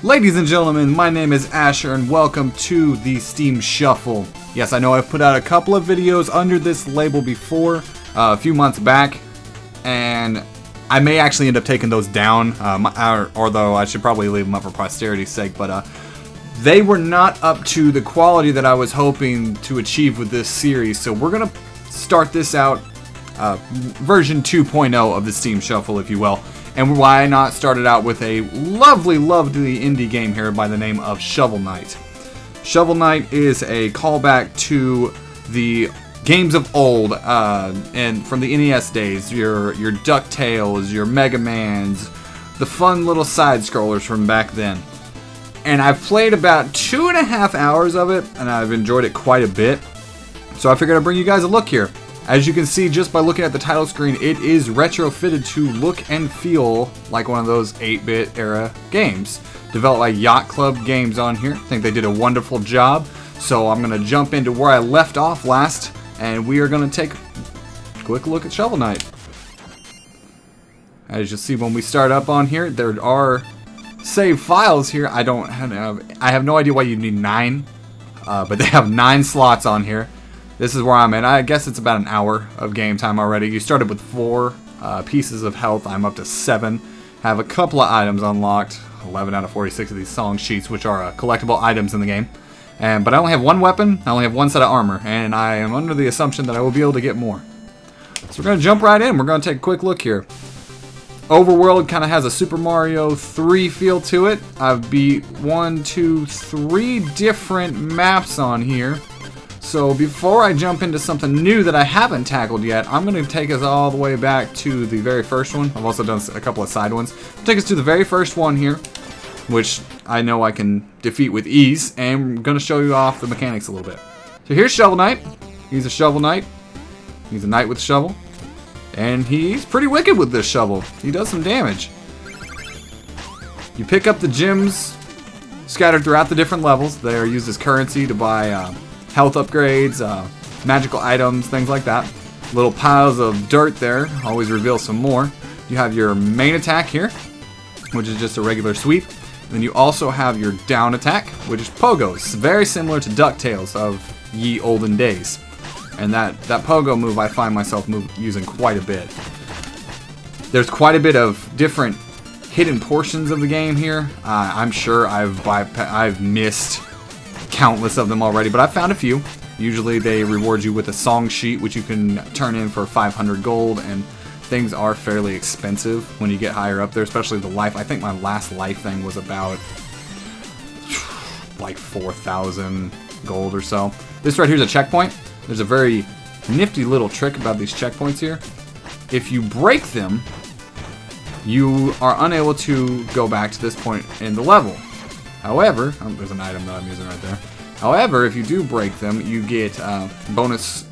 Ladies and gentlemen, my name is Asher and welcome to the Steam Shuffle. Yes, I know I've put out a couple of videos under this label before, a few months back, and I may actually end up taking those down, although I should probably leave them up for posterity's sake, but they were not up to the quality that I was hoping to achieve with this series, so we're going to start this out, version 2.0 of the Steam Shuffle, if you will. And why not start it out with a lovely indie game here by the name of Shovel Knight. Shovel Knight is a callback to the games of old, and from the NES days, your DuckTales, your Mega Mans, the fun little side scrollers from back then. And I've played about 2.5 hours of it, and I've enjoyed it quite a bit. So I figured I'd bring you guys a look here. As you can see just by looking at the title screen, it is retrofitted to look and feel like one of those 8-bit era games. Developed by Yacht Club Games on here. I think they did a wonderful job. So I'm going to jump into where I left off last, and we are going to take a quick look at Shovel Knight. As you'll see when we start up on here, there are save files here. I have no idea why you need 9, but they have 9 slots on here. This is where I'm at. I guess it's about an hour of game time already. You started with 4 pieces of health. I'm up to 7. Have a couple of items unlocked. 11 out of 46 of these song sheets, which are collectible items in the game. But I only have 1 weapon. I only have 1 set of armor. And I am under the assumption that I will be able to get more. So we're going to jump right in. We're going to take a quick look here. Overworld kind of has a Super Mario 3 feel to it. I've beat 1, 2, 3 different maps on here. So before I jump into something new that I haven't tackled yet, I'm going to take us all the way back to the very first one. I've also done a couple of side ones. Take us to the very first one here, which I know I can defeat with ease, and I'm going to show you off the mechanics a little bit. So here's Shovel Knight. He's a Shovel Knight. He's a knight with a shovel, and he's pretty wicked with this shovel. He does some damage. You pick up the gems scattered throughout the different levels. They are used as currency to buy health upgrades, magical items, things like that. Little piles of dirt there always reveal some more. You have your main attack here, which is just a regular sweep. And then you also have your down attack, which is pogos, very similar to DuckTales of ye olden days. And that pogo move I find myself using quite a bit. There's quite a bit of different hidden portions of the game here. I'm sure I've missed countless of them already, but I've found a few. Usually they reward you with a song sheet, which you can turn in for 500 gold, and things are fairly expensive when you get higher up there, especially the life. I think my last life thing was about like 4,000 gold or so. This right here is a checkpoint. There's a very nifty little trick about these checkpoints here. If you break them, you are unable to go back to this point in the level. However, there's an item that I'm using right there. However, if you do break them, you get bonus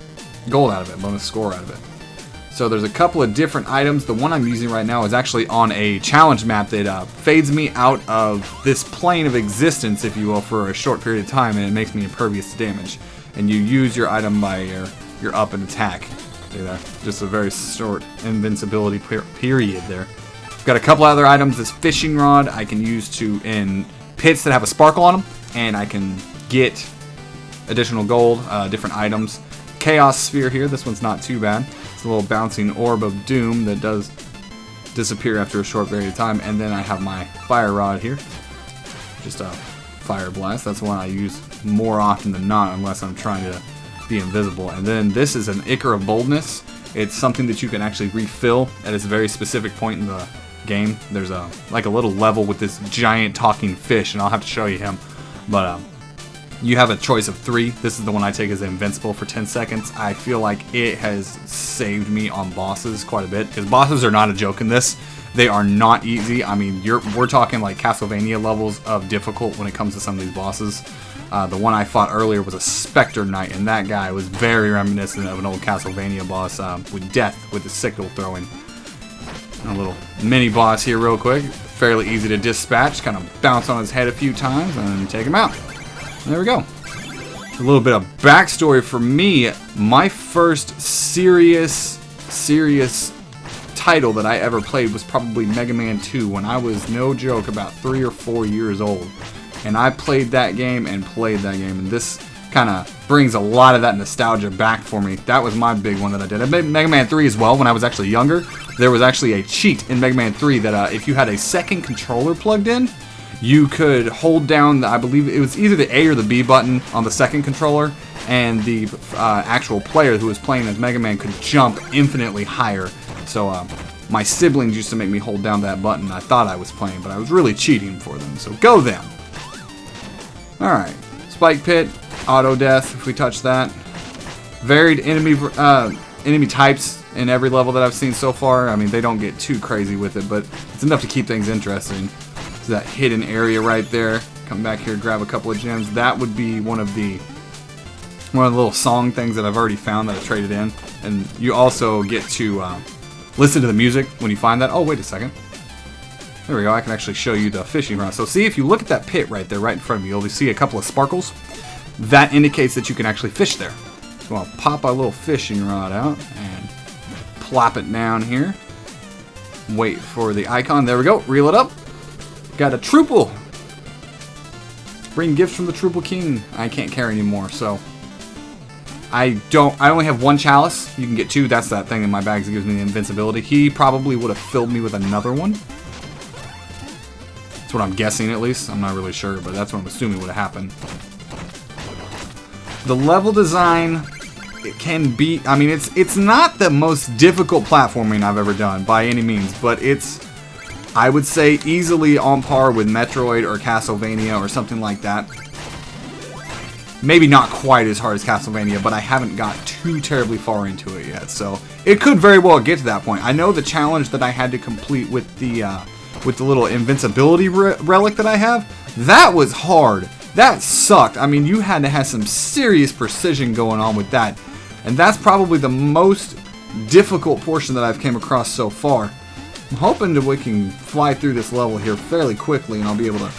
gold out of it, bonus score out of it. So there's a couple of different items. The one I'm using right now is actually on a challenge map that fades me out of this plane of existence, if you will, for a short period of time, and it makes me impervious to damage. And you use your item by your up and attack. See there? Just a very short invincibility period there. Got a couple other items. This fishing rod I can use in pits that have a sparkle on them, and I can get additional gold, different items. Chaos sphere here, this one's not too bad. It's a little bouncing orb of doom that does disappear after a short period of time. And then I have my fire rod here, just a fire blast. That's one I use more often than not, unless I'm trying to be invisible. And then this is an Ichor of Boldness. It's something that you can actually refill at a very specific point in the game. There's like a little level with this giant talking fish, and I'll have to show you him, but you have a choice of 3. This is the one I take as invincible for 10 seconds. I feel like it has saved me on bosses quite a bit, because bosses are not a joke in this. They are not easy. I mean, we're talking like Castlevania levels of difficult when it comes to some of these bosses. The one I fought earlier was a Spectre Knight, and that guy was very reminiscent of an old Castlevania boss with Death with the sickle throwing. A little mini boss here real quick. Fairly easy to dispatch. Kind of bounce on his head a few times and take him out. There we go. A little bit of backstory for me. My first serious title that I ever played was probably Mega Man 2 when I was, no joke, about 3 or 4 years old. And I played that game and played that game, and this kind of brings a lot of that nostalgia back for me. That was my big one that I did. I made Mega Man 3 as well when I was actually younger. There was actually a cheat in Mega Man 3 that if you had a second controller plugged in, you could hold down, I believe it was either the A or the B button on the second controller, and the actual player who was playing as Mega Man could jump infinitely higher. So my siblings used to make me hold down that button. I thought I was playing, but I was really cheating for them. So go them. Alright. Spike Pit, auto death if we touch that. Varied enemy types in every level that I've seen so far. I mean, they don't get too crazy with it, but it's enough to keep things interesting. So that hidden area right there. Come back here, grab a couple of gems. That would be one of the little song things that I've already found that I traded in. And you also get to listen to the music when you find that. Oh, wait a second. There we go. I can actually show you the fishing rod. So see, if you look at that pit right there, right in front of you, you'll see a couple of sparkles. That indicates that you can actually fish there. So I'll pop our little fishing rod out and plop it down here. Wait for the icon. There we go. Reel it up. Got a Troople. Bring gifts from the Troople King. I can't carry anymore, so I only have one chalice. You can get two. That's that thing in my bags that gives me the invincibility. He probably would have filled me with another one. That's what I'm guessing, at least. I'm not really sure, but that's what I'm assuming would have happened. The level design, it can be, I mean, it's not the most difficult platforming I've ever done by any means, but it's, I would say, easily on par with Metroid or Castlevania or something like that. Maybe not quite as hard as Castlevania, but I haven't got too terribly far into it yet, so it could very well get to that point. I know the challenge that I had to complete with the little invincibility relic that I have, that was hard. That sucked. I mean, you had to have some serious precision going on with that, and that's probably the most difficult portion that I've came across so far. I'm hoping that we can fly through this level here fairly quickly, and I'll be able to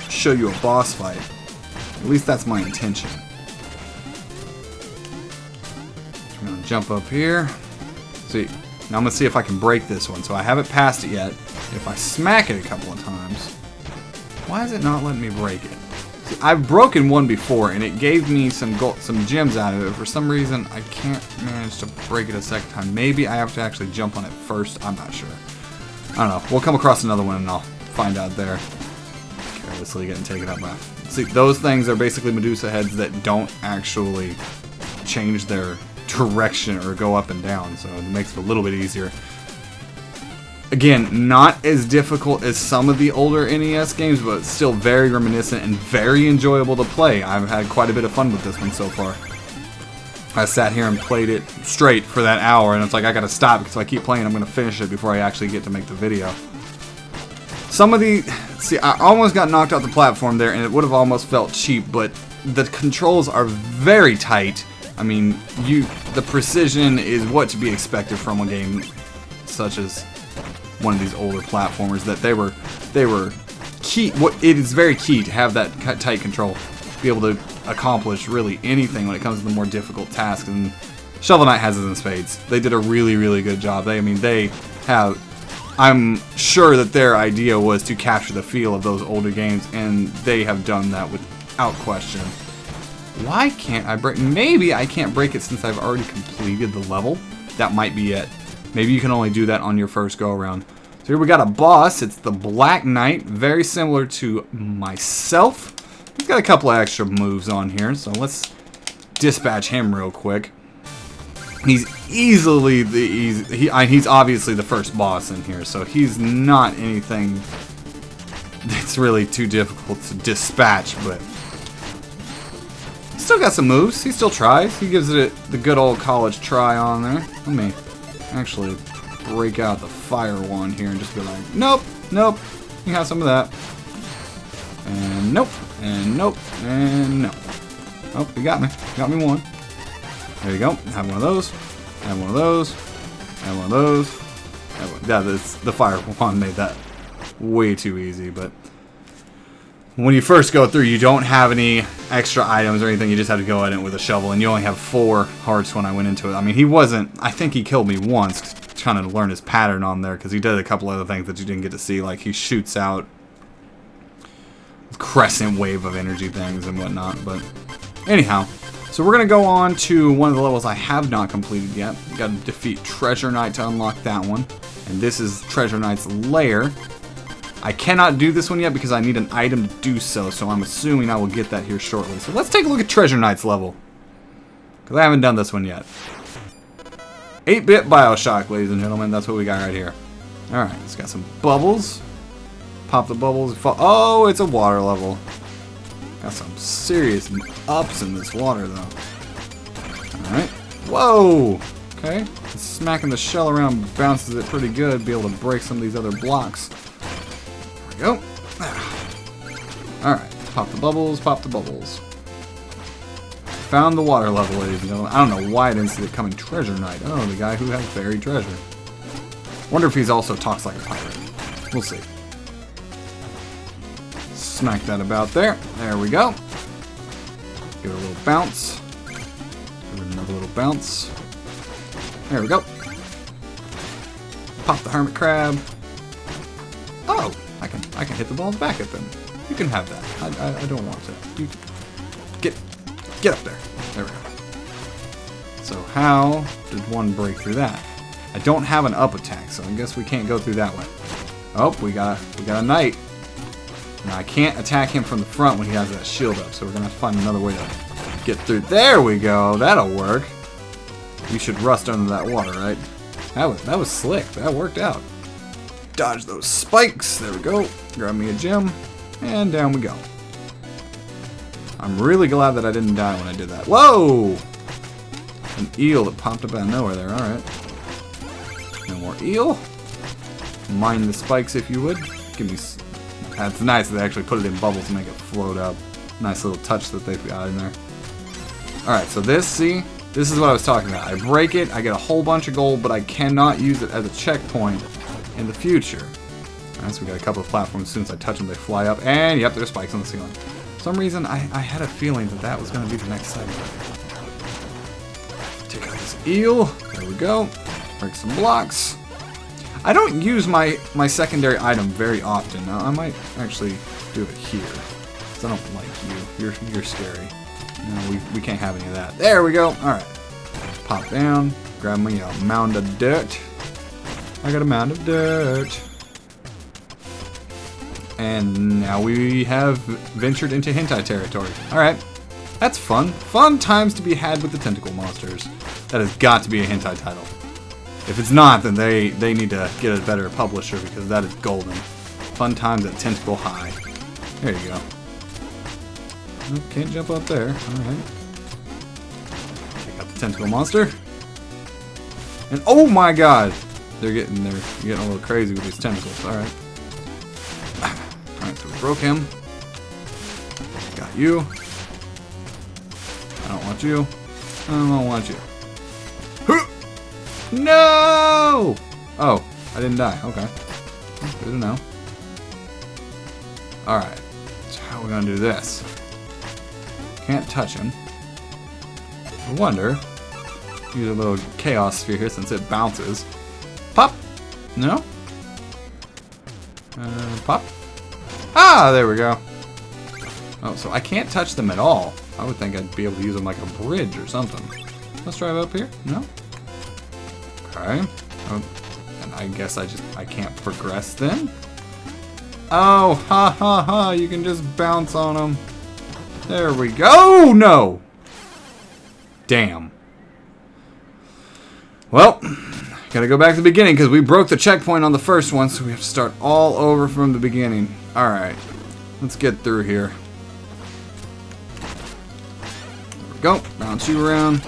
show you a boss fight. At least that's my intention. So I'm going to jump up here. See, now I'm going to see if I can break this one. So I haven't passed it yet. If I smack it a couple of times, why is it not letting me break it? See, I've broken one before, and it gave me some gems out of it. For some reason, I can't manage to break it a second time. Maybe I have to actually jump on it first. I'm not sure. I don't know. We'll come across another one, and I'll find out there. Carelessly getting taken up by. See, those things are basically Medusa heads that don't actually change their direction or go up and down, so it makes it a little bit easier. Again, not as difficult as some of the older NES games, but still very reminiscent and very enjoyable to play. I've had quite a bit of fun with this one so far. I sat here and played it straight for that hour, and it's like I gotta stop because if I keep playing, I'm gonna finish it before I actually get to make the video. Some of the... See, I almost got knocked off the platform there, and it would have almost felt cheap, but the controls are very tight. I mean, the precision is what to be expected from a game such as one of these older platformers, that they were key. It is very key to have that tight control, to be able to accomplish really anything when it comes to the more difficult tasks, and Shovel Knight has it in spades. They did a really, really good job. They have... I'm sure that their idea was to capture the feel of those older games, and they have done that without question. Why can't I break? Maybe I can't break it since I've already completed the level. That might be it. Maybe you can only do that on your first go-around. So here we got a boss. It's the Black Knight, very similar to myself. He's got a couple of extra moves on here, so let's dispatch him real quick. He's easily he's obviously the first boss in here, so he's not anything that's really too difficult to dispatch, but he's still got some moves. He still tries. He gives it the good old college try on there. Let me actually break out the fire wand here and just be like, nope, nope, you can have some of that. And nope, and nope, and no. Oh, you got me. Got me one. There you go. Have one of those. Have one of those. Have one of those. Yeah, the fire wand made that way too easy, but when you first go through, you don't have any extra items or anything. You just have to go at it with a shovel, and you only have 4 hearts when I went into it. I mean, he wasn't... I think he killed me once. trying to learn his pattern on there because he did a couple other things that you didn't get to see. Like he shoots out crescent wave of energy things and whatnot. But anyhow, so we're going to go on to one of the levels I have not completed yet. Got to defeat Treasure Knight to unlock that one. And this is Treasure Knight's lair. I cannot do this one yet because I need an item to do so. So I'm assuming I will get that here shortly. So let's take a look at Treasure Knight's level. Because I haven't done this one yet. 8-bit Bioshock, ladies and gentlemen. That's what we got right here. Alright, it's got some bubbles. Pop the bubbles. Oh, it's a water level. Got some serious ups in this water, though. Alright. Whoa! Okay. Smacking the shell around bounces it pretty good. Be able to break some of these other blocks. There we go. Alright. Pop the bubbles. Pop the bubbles. Found the water level, ladies and gentlemen. I don't know why I didn't see it coming. Treasure Knight. Oh, the guy who has buried treasure. Wonder if he's also talks like a pirate. We'll see. Smack that about there. There we go. Give it a little bounce. Give it another little bounce. There we go. Pop the hermit crab. Oh, I can hit the balls back at them. You can have that. I don't want to. You get up there. There we go. So how did one break through that? I don't have an up attack, so I guess we can't go through that way. Oh, we got a knight. Now I can't attack him from the front when he has that shield up, so we're gonna have to find another way to get through. There we go. That'll work. You should rust under that water, right? That was slick. That worked out. Dodge those spikes. There we go. Grab me a gem, and down we go. I'm really glad that I didn't die when I did that. Whoa! An eel that popped up out of nowhere there. All right. No more eel. Mine the spikes if you would. Give me. That's nice that they actually put it in bubbles to make it float up. Nice little touch that they've got in there. Alright, so this is what I was talking about. I break it, I get a whole bunch of gold, but I cannot use it as a checkpoint in the future. Alright, so we got a couple of platforms. As soon as I touch them, they fly up. And, yep, there's spikes on the ceiling. For some reason, I had a feeling that was going to be the next segment. Take out this eel. There we go. Break some blocks. I don't use my secondary item very often. Now, I might actually do it here. Because I don't like you. You're scary. No, we can't have any of that. There we go. Alright. Pop down. Grab me a mound of dirt. I got a mound of dirt. And now we have ventured into hentai territory. Alright. That's fun. Fun times to be had with the tentacle monsters. That has got to be a hentai title. If it's not, then they need to get a better publisher because that is golden. Fun times at Tentacle High. There you go. Oh, can't jump up there. Alright. Take out the tentacle monster. And oh my god! They're getting a little crazy with these tentacles. Alright. Alright, so we broke him. Got you. I don't want you. I don't want you. No! Oh, I didn't die. Okay. Good to know. Alright. So how are we gonna do this? Can't touch him. I wonder. Use a little chaos sphere here since it bounces. Pop! No? Pop? Ah, there we go. Oh, so I can't touch them at all. I would think I'd be able to use them like a bridge or something. Let's drive up here. No? Okay. Oh, and I guess I can't progress then? Oh, ha ha ha, you can just bounce on them. There we go. Oh, no! Damn. Well, gotta go back to the beginning because we broke the checkpoint on the first one, so we have to start all over from the beginning. Alright, let's get through here. There we go. Bounce you around.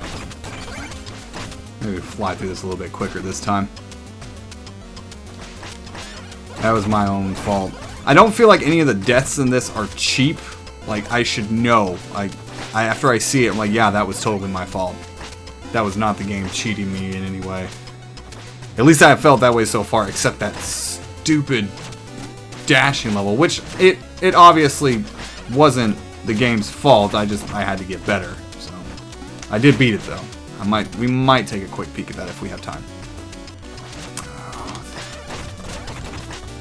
Maybe fly through this a little bit quicker this time. That was my own fault. I don't feel like any of the deaths in this are cheap. Like, I should know. After I see it, I'm like, yeah, that was totally my fault. That was not the game cheating me in any way. At least I have felt that way so far, except that stupid dashing level, which it obviously wasn't the game's fault. I had to get better. So I did beat it though. We might take a quick peek at that if we have time.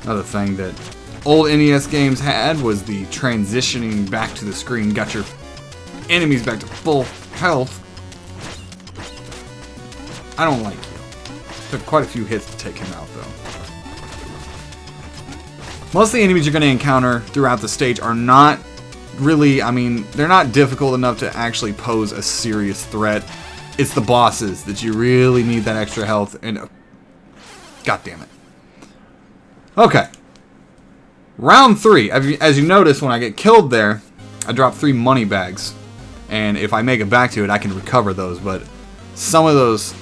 Another thing that old NES games had was the transitioning back to the screen. Got your enemies back to full health. I don't like you. Took quite a few hits to take him out, though. Most of the enemies you're going to encounter throughout the stage are not really, I mean, they're not difficult enough to actually pose a serious threat. It's the bosses that you really need that extra health, and God damn it. Okay. Round 3. As you notice, when I get killed there, I drop 3 money bags. And if I make it back to it, I can recover those. But some of those,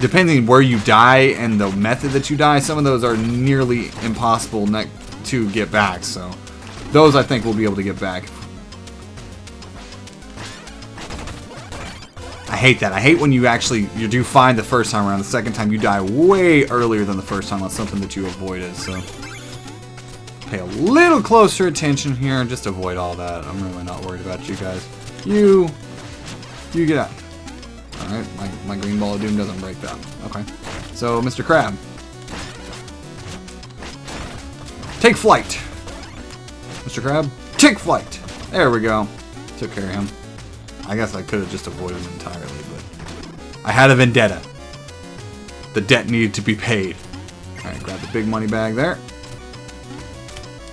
depending where you die and the method that you die, some of those are nearly impossible to get back. So those I think we'll be able to get back. I hate that. I hate when you do fine the first time around. The second time you die way earlier than the first time on something that you avoided. So pay a little closer attention here and just avoid all that. I'm really not worried about you guys. You get out. Alright, my green ball of doom doesn't break that. Okay. So, Mr. Crabb. Take flight. Mr. Crabb, take flight. There we go. Took care of him. I guess I could have just avoided him entirely, but I had a vendetta. The debt needed to be paid. Alright, grab the big money bag there.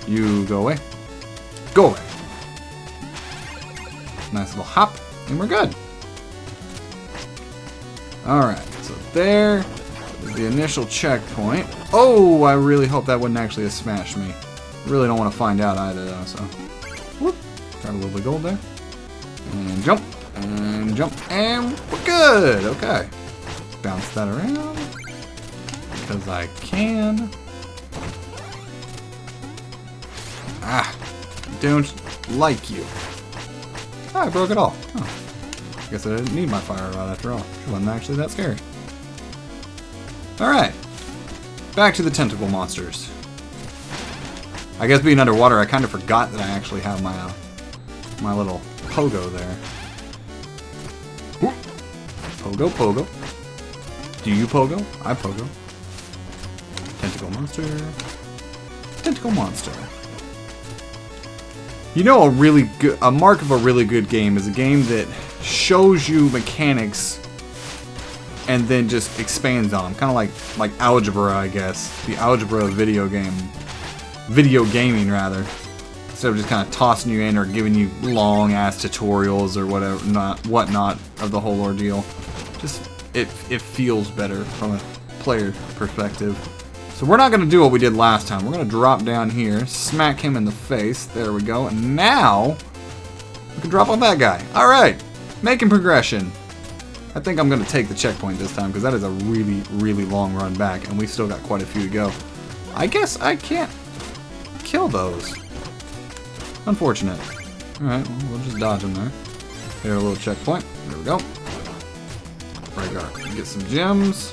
You go away. Go away. Nice little hop, and we're good. Alright, so there is the initial checkpoint. Oh, I really hope that wouldn't actually have smashed me. Really don't want to find out either, though, so. Whoop. Got a little bit of gold there. And jump. And jump. And we're good. Okay. Bounce that around. Because I can. Ah. Don't like you. Ah, I broke it all. Oh. Guess I didn't need my fire rod after all. It wasn't actually that scary. Alright. Back to the tentacle monsters. I guess being underwater, I kind of forgot that I actually have my my little pogo there. Ooh. Pogo, pogo. Do you pogo? I pogo. Tentacle monster. Tentacle monster. You know, a mark of a really good game is a game that shows you mechanics and then just expands on them. Kind of like algebra, I guess. The algebra of video gaming rather. Instead of just kind of tossing you in or giving you long ass tutorials or whatnot of the whole ordeal. Just it feels better from a player perspective. So we're not going to do what we did last time. We're going to drop down here, smack him in the face. There we go. And now we can drop on that guy. All right. Making progression. I think I'm going to take the checkpoint this time because that is a really, really long run back, and we've still got quite a few to go. I guess I can't kill those. Unfortunate. Alright, well, we'll just dodge them there. Here, a little checkpoint. There we go. Break our, get some gems.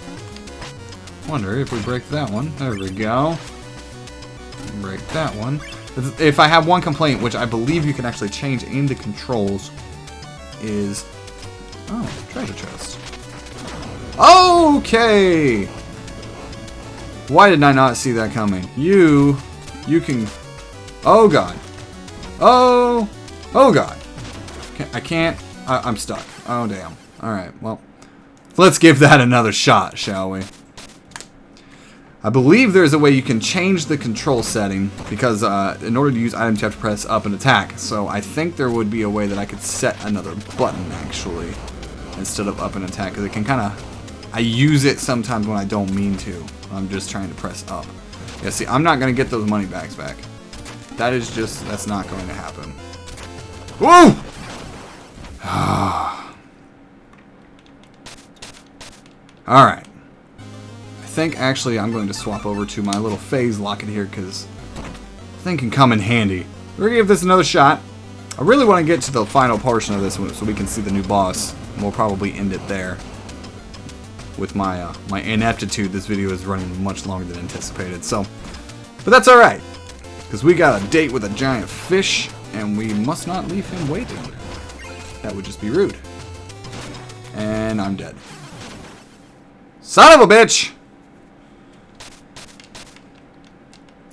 Wonder if we break that one. There we go. Break that one. If I have one complaint, which I believe you can actually change in the controls, is... Oh, treasure chest. Okay! Why did I not see that coming? You can... Oh, God. Oh God. I can't... I'm stuck. Oh, damn. Alright, well. Let's give that another shot, shall we? I believe there's a way you can change the control setting, because in order to use items you have to press up and attack. So I think there would be a way that I could set another button, actually, instead of up and attack, because it can kind of... I use it sometimes when I don't mean to. I'm just trying to press up. Yeah, see, I'm not going to get those money bags back. That is just... That's not going to happen. Woo! Alright. I think actually I'm going to swap over to my little phase locket here because I think it can come in handy. We're going to give this another shot. I really want to get to the final portion of this one so we can see the new boss. And we'll probably end it there. With my my ineptitude, this video is running much longer than anticipated. So, but that's alright. Because we got a date with a giant fish and we must not leave him waiting. That would just be rude. And I'm dead. Son of a bitch!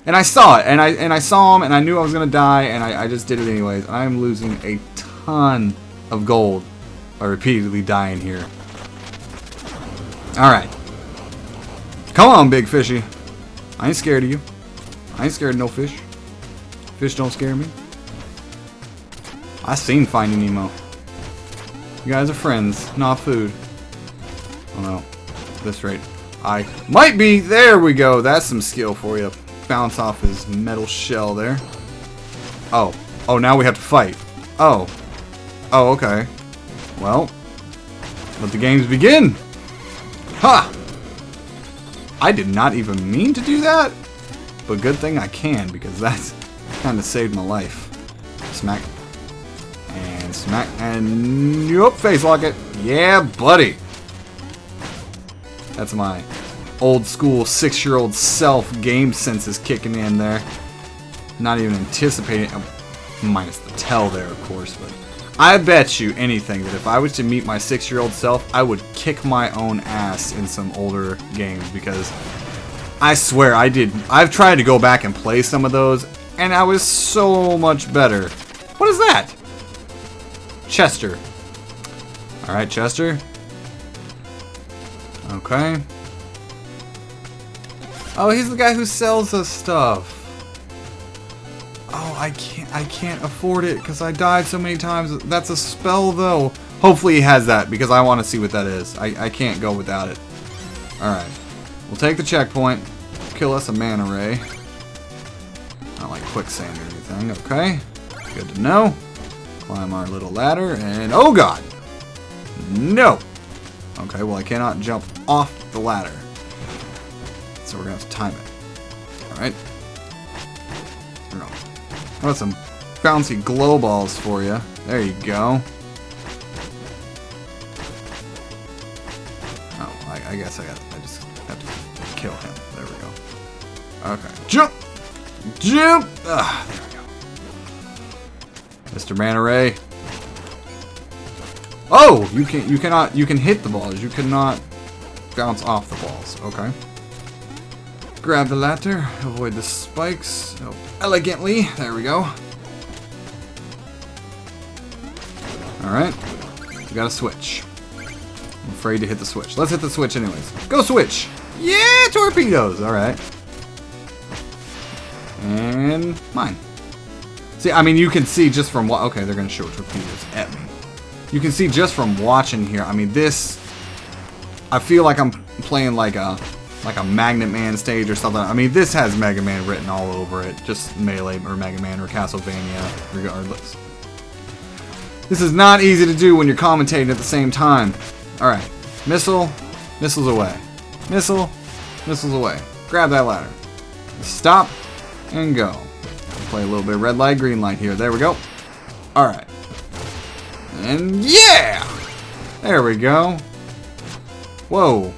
And I saw it, and I saw him, and I knew I was gonna die, and I just did it anyways. I am losing a ton of gold by repeatedly dying here. All right, come on, big fishy. I ain't scared of you. I ain't scared of no fish. Fish don't scare me. I seen Finding Nemo. You guys are friends, not food. Oh no, at this rate, I might be. There we go. That's some skill for you. Bounce off his metal shell there. Oh, oh, now we have to fight. Oh, oh, okay. Well, let the games begin. Ha! I did not even mean to do that, but good thing I can, because that's kind of saved my life. Smack. And smack. And yup, face lock it. Yeah, buddy. That's my old school 6-year-old self game senses kicking in there. Not even anticipating. Minus the tell there, of course, but I bet you anything that if I was to meet my 6-year-old self, I would kick my own ass in some older games, because I swear I did. I've tried to go back and play some of those, and I was so much better. What is that? Chester. Alright, Chester. Okay. Oh, he's the guy who sells us stuff. Oh, I can't afford it because I died so many times. That's a spell, though. Hopefully he has that, because I want to see what that is. I can't go without it. Alright. We'll take the checkpoint. Kill us a mana ray. Not like quicksand or anything. Okay. Good to know. Climb our little ladder, and oh god! No! Okay, well I cannot jump off the ladder. So we're gonna have to time it. Alright. I got some bouncy glow balls for you. There you go. Oh, I guess I just have to kill him. There we go. Okay. Jump! Jump! Ah, there we go. Mr. Manta Ray. Oh! You can hit the balls. You cannot bounce off the balls. Okay. Grab the ladder, avoid the spikes. Oh, elegantly. There we go. Alright. We got a switch. I'm afraid to hit the switch. Let's hit the switch anyways. Go switch! Yeah, torpedoes! Alright. And mine. See, I mean, you can see just from what. Okay, they're going to show torpedoes at me. You can see just from watching here. I mean, this. I feel like I'm playing like a Magnet Man stage or something. I mean, this has Mega Man written all over it. Just Melee or Mega Man or Castlevania, regardless. This is not easy to do when you're commentating at the same time. Alright. Missile. Missiles away. Missile. Missiles away. Grab that ladder. Stop. And go. Play a little bit of red light, green light here. There we go. Alright. And yeah! There we go. Whoa.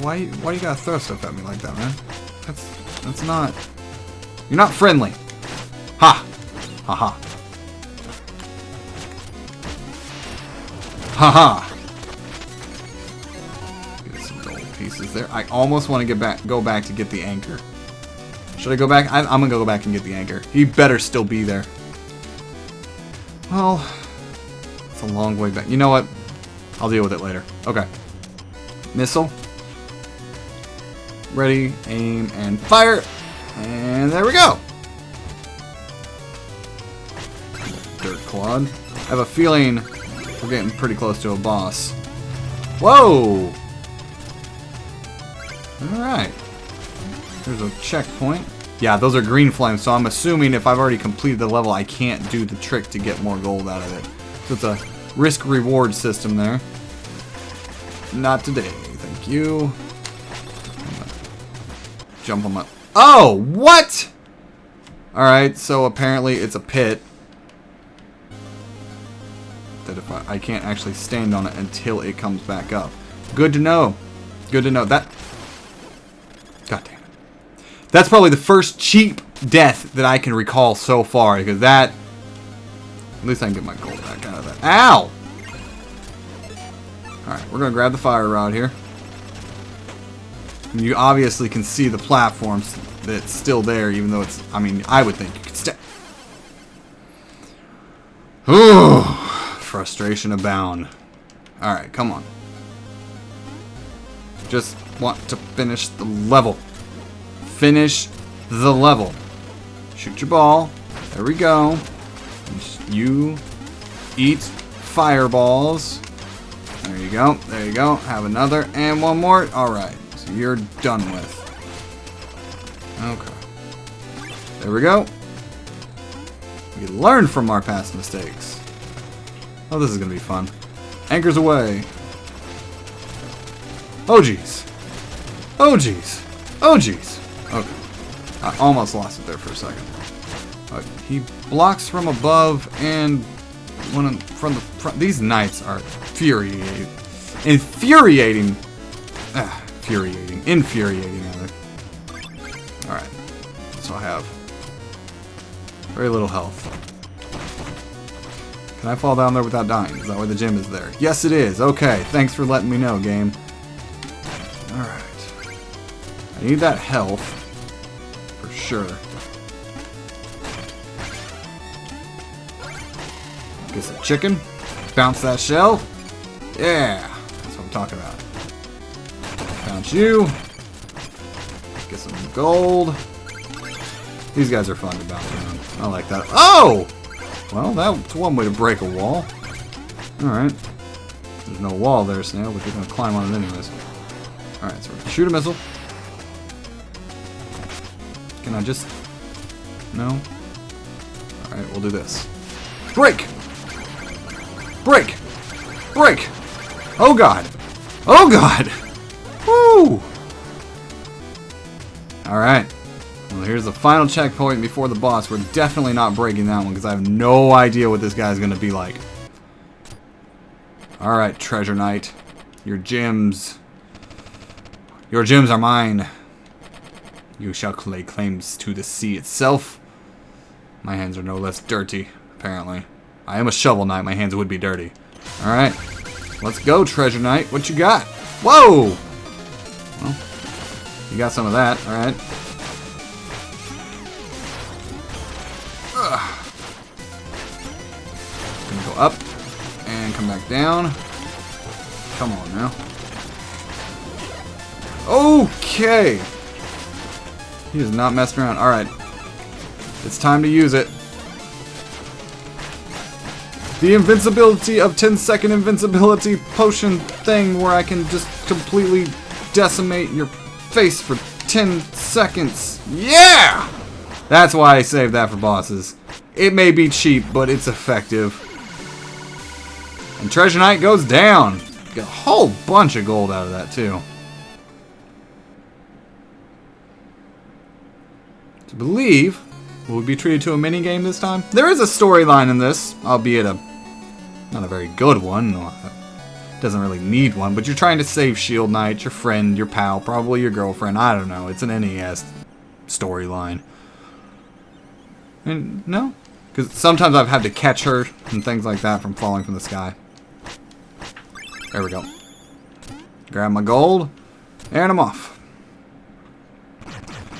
Why you gotta throw stuff at me like that, man? That's not. You're not friendly. Ha! Ha ha. Ha ha. Get some gold pieces there. I almost want to go back to get the anchor. Should I go back? I'm gonna go back and get the anchor. He better still be there. Well, it's a long way back. You know what? I'll deal with it later. Okay. Missile. Ready, aim, and fire. And there we go. Dirt clod. I have a feeling we're getting pretty close to a boss. Whoa! Alright. There's a checkpoint. Yeah, those are green flames, so I'm assuming if I've already completed the level, I can't do the trick to get more gold out of it. So it's a risk-reward system there. Not today, thank you. Jump on my... Oh, what? Alright, so apparently it's a pit. That if I can't actually stand on it until it comes back up. Good to know. Good to know. That... God damn it. That's probably the first cheap death that I can recall so far, because that... At least I can get my gold back out of that. Ow! Alright, we're going to grab the fire rod here. And you obviously can see the platforms that it's still there, even though it's... I mean, I would think you could stay. Ooh, frustration abound. Alright, come on. Just want to finish the level. Finish the level. Shoot your ball. There we go. You eat fireballs. There you go. There you go. Have another and one more. Alright. So you're done with. Okay. There we go. We learn from our past mistakes. Oh, this is going to be fun. Anchors away. Oh, jeez. Oh, jeez. Oh, jeez. Okay. I almost lost it there for a second. He blocks from above and from the front. These knights are infuriating. Infuriating. Infuriating, rather. Alright. So I have very little health. Can I fall down there without dying? Is that why the gym is there? Yes, it is. Okay. Thanks for letting me know, game. Alright. I need that health. For sure. Get some chicken. Bounce that shell. Yeah. That's what I'm talking about. Bounce you. Get some gold. These guys are fun to bounce around. I like that. Oh! Well, that's one way to break a wall. Alright. There's no wall there, Snail, but you're going to climb on it anyways. Alright, so we're going to shoot a missile. Can I just... No? Alright, we'll do this. Break! Break! Break! Oh god! Oh god! Woo! Alright. Well, here's the final checkpoint before the boss. We're definitely not breaking that one because I have no idea what this guy's going to be like. Alright, Treasure Knight. Your gems. Your gems are mine. You shall lay claims to the sea itself. My hands are no less dirty, apparently. I am a shovel knight. My hands would be dirty. Alright. Let's go, Treasure Knight. What you got? Whoa! Well, you got some of that. Alright. Gonna go up and come back down. Come on now. Okay. He is not messing around. Alright. It's time to use it. The invincibility of 10-second invincibility potion thing where I can just completely decimate your face for 10 seconds. Yeah! That's why I saved that for bosses. It may be cheap, but it's effective. And Treasure Knight goes down. Get a whole bunch of gold out of that, too. To believe we'll be treated to a minigame this time. There is a storyline in this, albeit not a very good one. Doesn't really need one, but you're trying to save Shield Knight, your friend, your pal, probably your girlfriend. I don't know. It's an NES storyline. And no? Because sometimes I've had to catch her and things like that from falling from the sky. There we go. Grab my gold, and I'm off.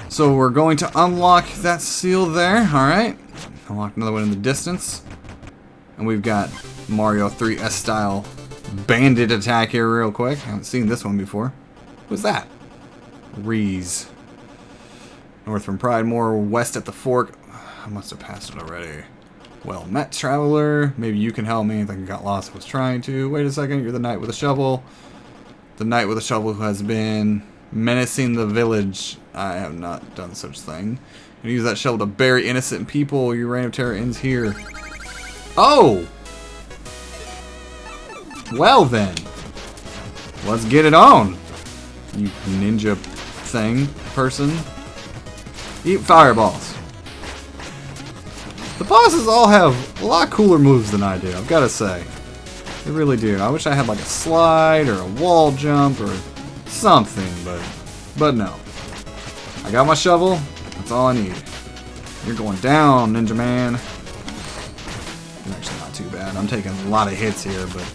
So we're going to unlock that seal there. Alright. Unlock another one in the distance. And we've got Mario 3S style bandit attack here real quick. I haven't seen this one before. What's that? Rees. North from Pridemore, west at the fork. I must have passed it already. Well met, traveler. Maybe you can help me. I think I got lost. I was trying to. Wait a second. You're the knight with a shovel. The knight with a shovel who has been menacing the village. I have not done such thing. And use that shovel to bury innocent people. Your reign of terror ends here. Oh! Well then. Let's get it on. You ninja thing, person. Eat fireballs. The bosses all have a lot cooler moves than I do, I've got to say. They really do. I wish I had like a slide or a wall jump or something, but no. I got my shovel. That's all I need. You're going down, Ninja Man. It's actually not too bad. I'm taking a lot of hits here, but...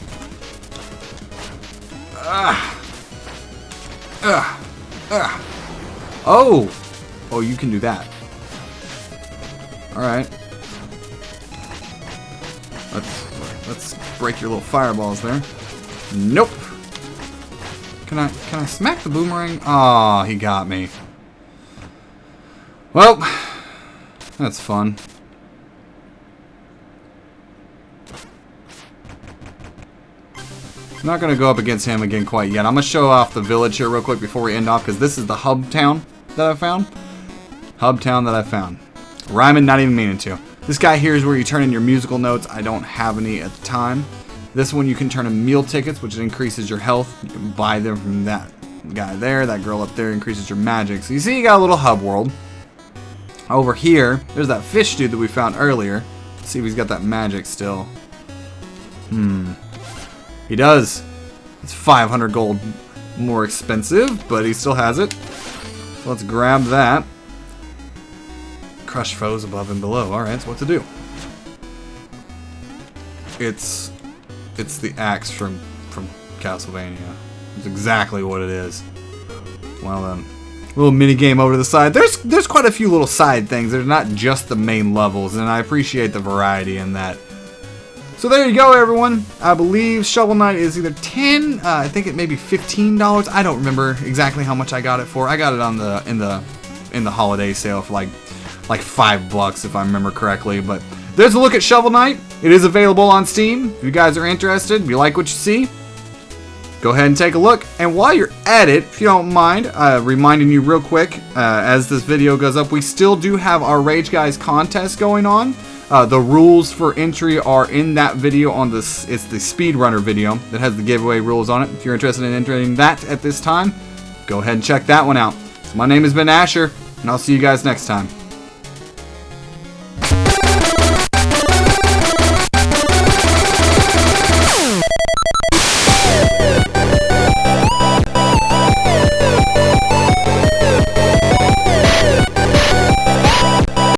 Oh! Oh, you can do that. Alright. Let's break your little fireballs there. Nope. Can I smack the boomerang? Oh, he got me. Well, that's fun. I'm not going to go up against him again quite yet. I'm going to show off the village here real quick before we end off, because this is the hub town that I found. Hub town that I found. Rhyming, not even meaning to. This guy here is where you turn in your musical notes. I don't have any at the time. This one you can turn in meal tickets, which increases your health. You can buy them from that guy there. That girl up there increases your magic. So you see you got a little hub world. Over here, there's that fish dude that we found earlier. Let's see if he's got that magic still. He does. It's 500 gold more expensive, but he still has it. So let's grab that. Crush foes above and below. Alright, so what to do? It's the axe from Castlevania. It's exactly what it is. Well then. Little mini game over to the side. There's quite a few little side things. There's not just the main levels, and I appreciate the variety in that. So there you go, everyone. I believe Shovel Knight is either 10, I think it may be $15. I don't remember exactly how much I got it for. I got it on the in the holiday sale for like $5 if I remember correctly. But there's a look at Shovel Knight. It is available on Steam. If you guys are interested, if you like what you see, go ahead and take a look. And while you're at it, if you don't mind, reminding you real quick, as this video goes up, we still do have our Rage Guys contest going on. The rules for entry are in that video on this. It's the speedrunner video that has the giveaway rules on it. If you're interested in entering that at this time, go ahead and check that one out. So my name has been Asher, and I'll see you guys next time.